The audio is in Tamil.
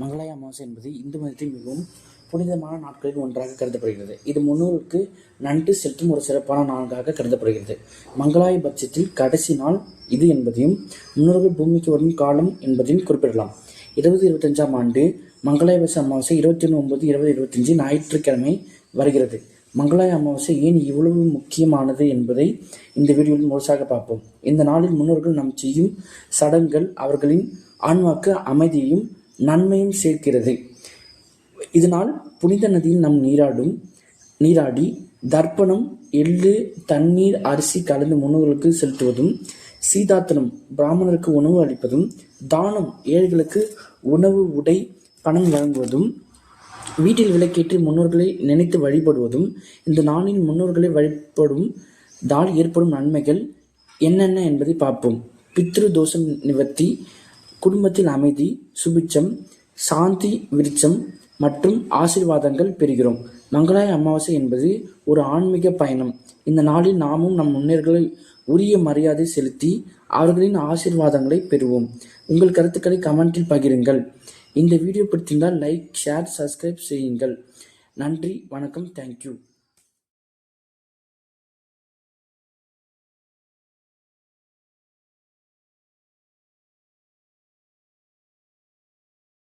மங்களாய அமாவாசை என்பது இந்து மதத்தில் மிகவும் புனிதமான நாட்களில் ஒன்றாக கருதப்படுகிறது. இது முன்னோருக்கு நன்றி செலுத்தும் ஒரு சிறப்பான நாளாக கருதப்படுகிறது. மங்களாய பட்சத்தில் கடைசி நாள் இது என்பதையும் முன்னோர்கள் பூமிக்கு வரும் காலம் என்பதையும் குறிப்பிடலாம். 2025 ஆண்டு மங்களாய அமாவாசை 21/9/2025 ஞாயிற்றுக்கிழமை வருகிறது. மங்களாய அமாவாசை ஏன் இவ்வளவு முக்கியமானது என்பதை இந்த வீடியோவில் முழுசாக பார்ப்போம். இந்த நாளில் முன்னோர்கள் நாம் செய்யும் சடங்குகள் அவர்களின் ஆன்மாக்கு அமைதியையும் நன்மையும் சேர்க்கிறது. இதனால் புனித நதியில் நாம் நீராடி தர்ப்பணம், எள்ளு, தண்ணீர், அரிசி கலந்து முன்னோர்களுக்கு செலுத்துவதும், சீதாத்தனம் பிராமணருக்கு உணவு அளிப்பதும், தானம் ஏழைகளுக்கு உணவு, உடை, பணம் வழங்குவதும், வீட்டில் விளக்கேற்றி முன்னோர்களை நினைத்து வழிபடுவதும், இந்த நாளில் முன்னோர்களை வழிபடும் தால் ஏற்படும் நன்மைகள் என்னென்ன என்பதை பார்ப்போம். பித்ரு தோஷம் நிவர்த்தி, குடும்பத்தில் அமைதி, சுபிட்சம், சாந்தி, விருட்சம் மற்றும் ஆசீர்வாதங்கள் பெறுகிறோம். மங்களாய அமாவாசை என்பது ஒரு ஆன்மீக பயணம். இந்த நாளில் நாமும் நம் முன்னோர்களை உரிய மரியாதை செலுத்தி அவர்களின் ஆசீர்வாதங்களை பெறுவோம். உங்கள் கருத்துக்களை கமெண்டில் பகிருங்கள். இந்த வீடியோ பிடித்திருந்தால் லைக், ஷேர், சப்ஸ்கிரைப் செய்யுங்கள். நன்றி, வணக்கம், தேங்க்யூ.